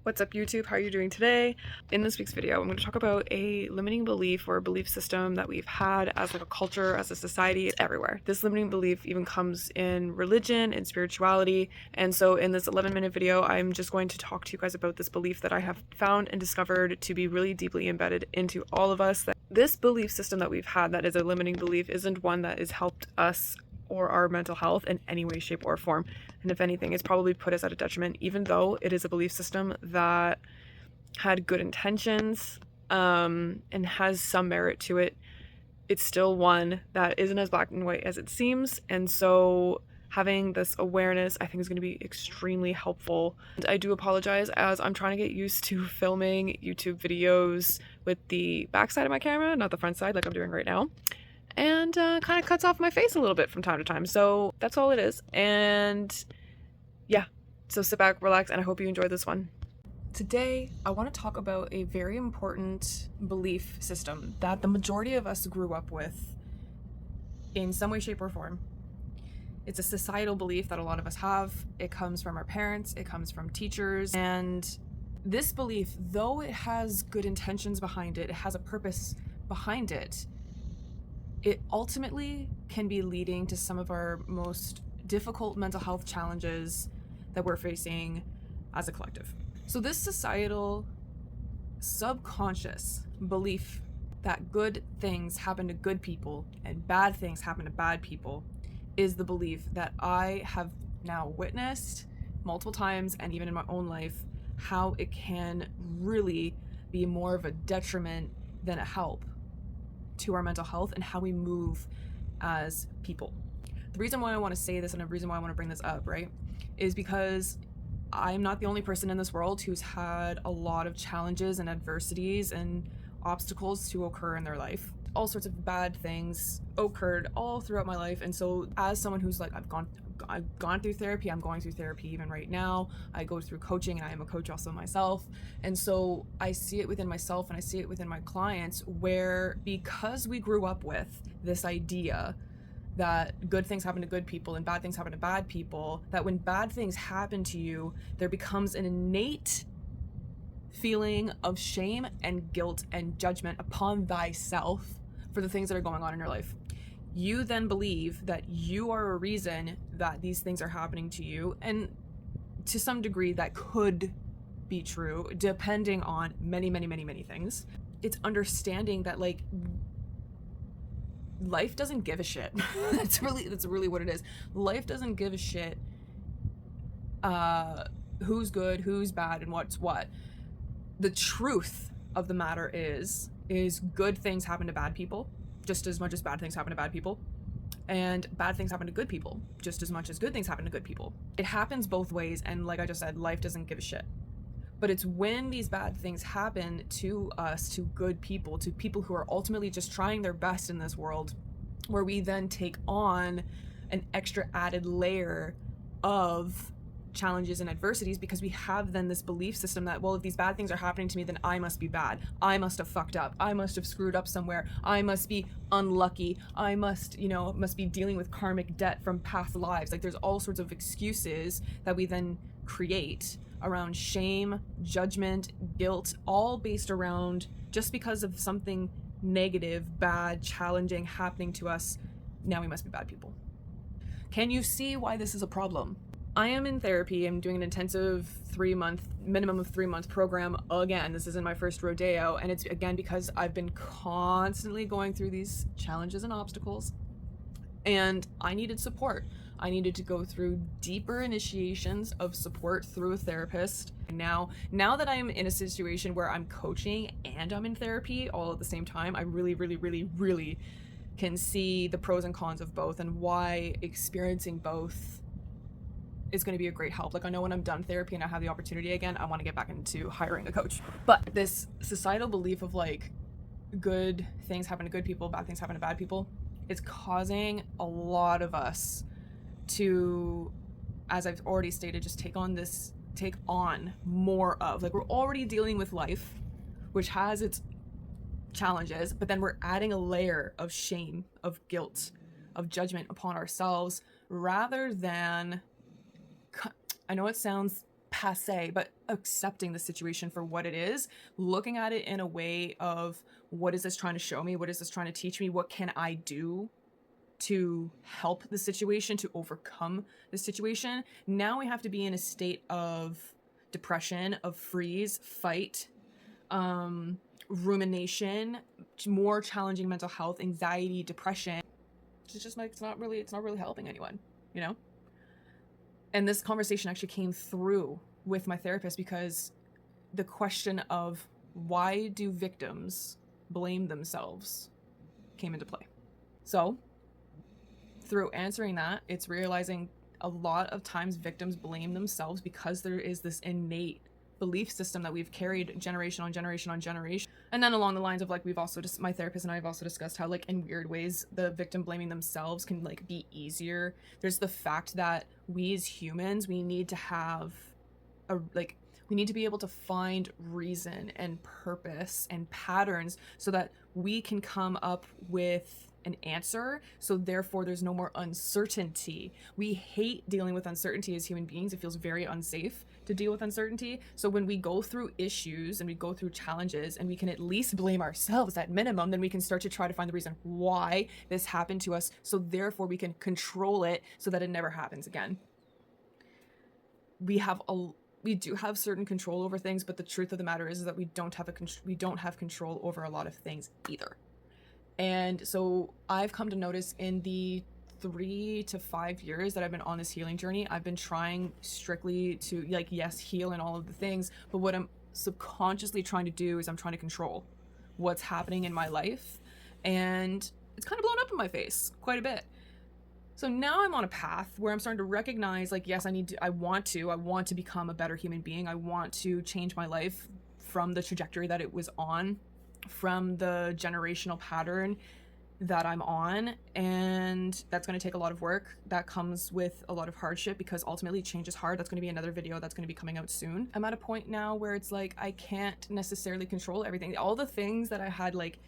What's up YouTube? How are you doing today? In this week's video, I'm going to talk about a limiting belief or a belief system that we've had as like a culture, as a society. It's everywhere. This limiting belief even comes in religion and spirituality. And so in this 11-minute video, I'm just going to talk to you guys about this belief that I have found and discovered to be really deeply embedded into all of us. That this belief system that we've had that is a limiting belief isn't one that has helped us or our mental health in any way, shape, or form. And if anything, it's probably put us at a detriment, even though it is a belief system that had good intentions and has some merit to it. It's still one that isn't as black and white as it seems. And so having this awareness, I think, is going to be extremely helpful. And I do apologize as I'm trying to get used to filming YouTube videos with the back side of my camera, not the front side like I'm doing right now. And kind of cuts off my face a little bit from time to time. So that's all it is. And yeah, so sit back, relax, and I hope you enjoy this one. Today, I want to talk about a very important belief system that the majority of us grew up with in some way, shape, or form. It's a societal belief that a lot of us have. It comes from our parents, it comes from teachers, and this belief, though it has good intentions behind it, it has a purpose behind it, it ultimately can be leading to some of our most difficult mental health challenges that we're facing as a collective. So this societal subconscious belief that good things happen to good people and bad things happen to bad people is the belief that I have now witnessed multiple times, and even in my own life, how it can really be more of a detriment than a help to our mental health and how we move as people. The reason why I want to say this and the reason why I want to bring this up, right, is because I'm not the only person in this world who's had a lot of challenges and adversities and obstacles to occur in their life. All sorts of bad things occurred all throughout my life. And so as someone who's like, I've gone through therapy, I'm going through therapy even right now. I go through coaching and I am a coach also myself. And so I see it within myself and I see it within my clients where, because we grew up with this idea that good things happen to good people and bad things happen to bad people, that when bad things happen to you, there becomes an innate feeling of shame and guilt and judgment upon thyself for the things that are going on in your life. You then believe that you are a reason that these things are happening to you, and to some degree that could be true depending on many things. It's understanding that like life doesn't give a shit. That's really what it is. Life doesn't give a shit who's good, who's bad, and what's what. The truth of the matter is good things happen to bad people just as much as bad things happen to bad people, and bad things happen to good people just as much as good things happen to good people. It happens both ways, and like I just said, life doesn't give a shit. But it's when these bad things happen to us, to good people, to people who are ultimately just trying their best in this world, where we then take on an extra added layer of challenges and adversities, because we have then this belief system that, well, if these bad things are happening to me, then I must be bad. I must have fucked up. I must have screwed up somewhere. I must be unlucky. I must be dealing with karmic debt from past lives. Like, there's all sorts of excuses that we then create around shame, judgment, guilt, all based around just because of something negative, bad, challenging happening to us, now we must be bad people. Can you see why this is a problem? I am in therapy. I'm doing an intensive minimum of 3 month program again. This isn't my first rodeo, and it's again because I've been constantly going through these challenges and obstacles, and I needed support. I needed to go through deeper initiations of support through a therapist. Now that I'm in a situation where I'm coaching and I'm in therapy all at the same time, I really can see the pros and cons of both and why experiencing both is going to be a great help. Like, I know when I'm done therapy and I have the opportunity again, I want to get back into hiring a coach. But this societal belief of like good things happen to good people, bad things happen to bad people, is causing a lot of us to, as I've already stated, just take on more of, like, we're already dealing with life, which has its challenges, but then we're adding a layer of shame, of guilt, of judgment upon ourselves, rather than, I know it sounds passe, but accepting the situation for what it is, looking at it in a way of, what is this trying to show me? What is this trying to teach me? What can I do to help the situation, to overcome the situation? Now we have to be in a state of depression, of freeze, fight, rumination, more challenging mental health, anxiety, depression. It's just like, it's not really helping anyone, you know? And this conversation actually came through with my therapist, because the question of, why do victims blame themselves, came into play. So through answering that, it's realizing a lot of times victims blame themselves because there is this innate belief system that we've carried generation on generation on generation. And then along the lines of, like, we've also just, my therapist and I have also discussed how, like, in weird ways, the victim blaming themselves can, like, be easier. There's the fact that we as humans, we need to have we need to be able to find reason and purpose and patterns so that we can come up with an answer, so therefore there's no more uncertainty. We hate dealing with uncertainty as human beings. It feels very unsafe to deal with uncertainty. So when we go through issues and we go through challenges and we can at least blame ourselves at minimum, then we can start to try to find the reason why this happened to us, so therefore we can control it so that it never happens again. We do have certain control over things, but the truth of the matter is that we don't have control over a lot of things either. And so I've come to notice in the 3 to 5 years that I've been on this healing journey, I've been trying strictly to, like, yes, heal and all of the things, but what I'm subconsciously trying to do is I'm trying to control what's happening in my life, and it's kind of blown up in my face quite a bit. So now I'm on a path where I'm starting to recognize, like, yes, I want to become a better human being. I want to change my life from the trajectory that it was on, from the generational pattern that I'm on. And that's going to take a lot of work. That comes with a lot of hardship, because ultimately change is hard. That's going to be another video that's going to be coming out soon. I'm at a point now where it's like, I can't necessarily control everything. All the things that I had, like,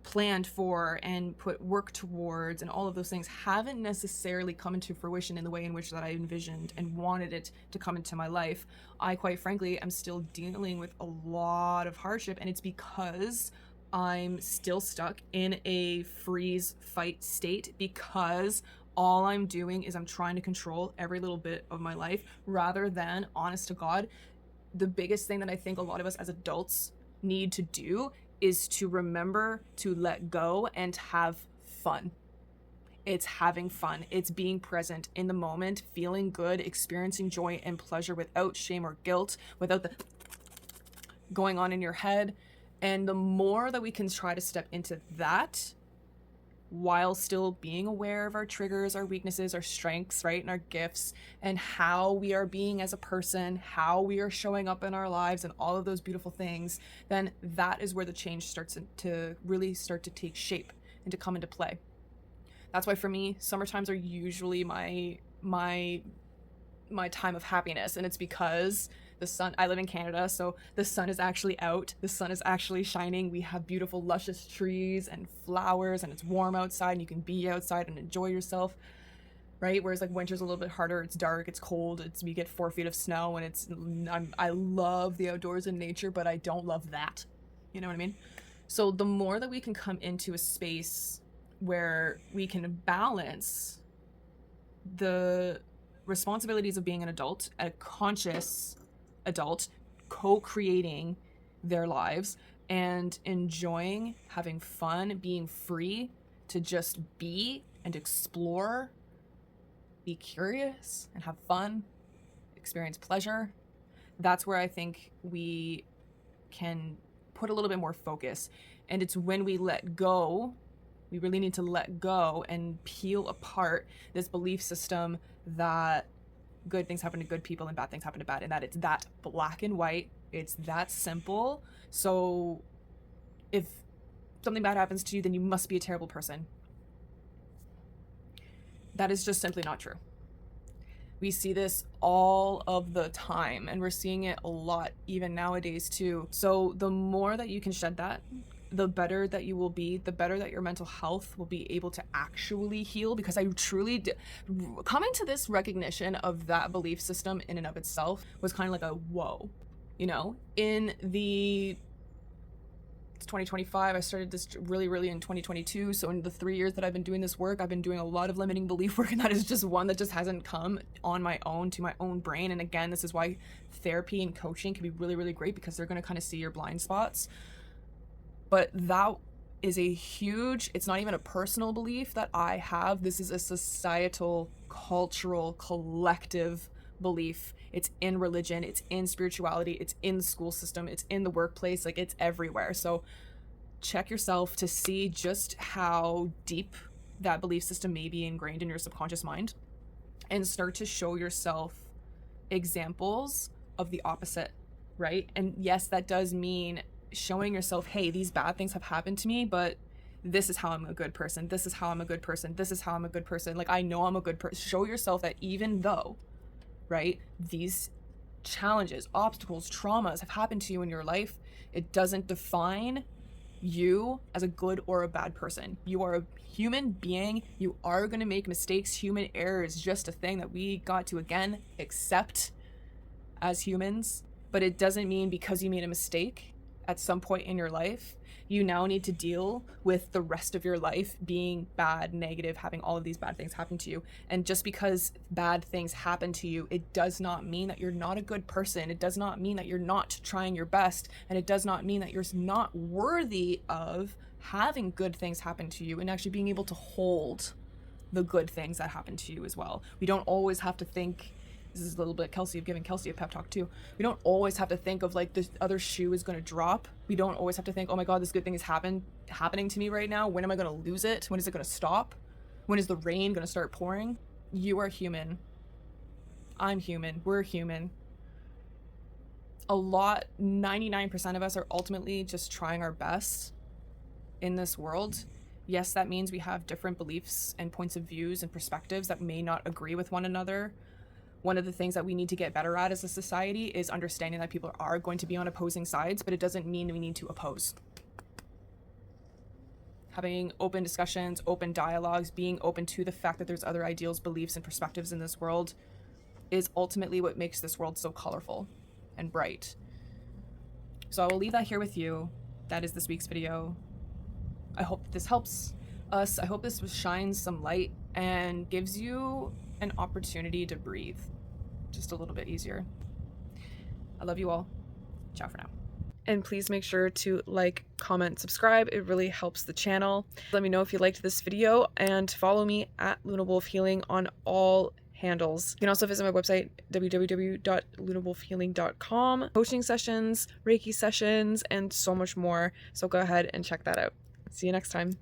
planned for and put work towards and all of those things haven't necessarily come into fruition in the way in which that I envisioned and wanted it to come into my life. I, quite frankly, am still dealing with a lot of hardship, and it's because I'm still stuck in a freeze fight state, because all I'm doing is I'm trying to control every little bit of my life, rather than, honest to God, the biggest thing that I think a lot of us as adults need to do is to remember to let go and have fun. It's having fun. It's being present in the moment, feeling good, experiencing joy and pleasure without shame or guilt, without the going on in your head. And the more that we can try to step into that, while still being aware of our triggers, our weaknesses, our strengths, right, and our gifts, and how we are being as a person, how we are showing up in our lives, and all of those beautiful things, then that is where the change starts to really start to take shape and to come into play. That's why for me, summertimes are usually my time of happiness, and it's because the sun, I live in Canada, so the sun is actually out, the sun is actually shining, we have beautiful luscious trees and flowers, and it's warm outside, and you can be outside and enjoy yourself, right? Whereas, like, winter's a little bit harder, it's dark, it's cold, we get 4 feet of snow, and I love the outdoors and nature, but I don't love that, you know what I mean? So the more that we can come into a space where we can balance the responsibilities of being an adult, a conscious adult, co-creating their lives and enjoying, having fun, being free to just be and explore, be curious and have fun, experience pleasure. That's where I think we can put a little bit more focus. And it's when we let go, we really need to let go and peel apart this belief system that good things happen to good people and bad things happen to bad, and that it's that black and white, it's that simple. So if something bad happens to you, then you must be a terrible person. That is just simply not true. We see this all of the time, and we're seeing it a lot even nowadays too. So the more that you can shed that, the better that you will be, the better that your mental health will be able to actually heal. Because I truly coming to this recognition of that belief system in and of itself was kind of like a whoa, you know. In the it's 2025, I started this really in 2022, so in the 3 years that I've been doing this work, I've been doing a lot of limiting belief work, and that is just one that just hasn't come on my own to my own brain. And again, this is why therapy and coaching can be really great, because they're going to kind of see your blind spots. But that is a huge, it's not even a personal belief that I have. This is a societal, cultural, collective belief. It's in religion, it's in spirituality, it's in the school system, it's in the workplace, like it's everywhere. So check yourself to see just how deep that belief system may be ingrained in your subconscious mind, and start to show yourself examples of the opposite, right? And yes, that does mean showing yourself, hey, these bad things have happened to me, but this is how I'm a good person. This is how I'm a good person. This is how I'm a good person. Like, I know I'm a good person. Show yourself that even though, right, these challenges, obstacles, traumas have happened to you in your life, it doesn't define you as a good or a bad person. You are a human being. You are going to make mistakes. Human error is just a thing that we got to, again, accept as humans. But it doesn't mean because you made a mistake at some point in your life, you now need to deal with the rest of your life being bad, negative, having all of these bad things happen to you. And just because bad things happen to you, it does not mean that you're not a good person. It does not mean that you're not trying your best. And it does not mean that you're not worthy of having good things happen to you and actually being able to hold the good things that happen to you as well. We don't always have to think, this is a little bit Kelsey, of giving Kelsey a pep talk too. We don't always have to think of like this other shoe is going to drop. We don't always have to think, oh my God, this good thing is happening to me right now. When am I going to lose it? When is it going to stop? When is the rain going to start pouring? You are human. I'm human. We're human. 99% of us are ultimately just trying our best in this world. Yes, that means we have different beliefs and points of views and perspectives that may not agree with one another. One of the things that we need to get better at as a society is understanding that people are going to be on opposing sides, but it doesn't mean we need to oppose. Having open discussions, open dialogues, being open to the fact that there's other ideals, beliefs, and perspectives in this world is ultimately what makes this world so colorful and bright. So I will leave that here with you. That is this week's video. I hope this helps us. I hope this shines some light and gives you an opportunity to breathe just a little bit easier. I love you all. Ciao for now. And please make sure to like, comment, subscribe. It really helps the channel. Let me know if you liked this video, and follow me at Luna Wolf Healing on all handles. You can also visit my website, www.lunawolfhealing.com. Coaching sessions, Reiki sessions, and so much more. So go ahead and check that out. See you next time.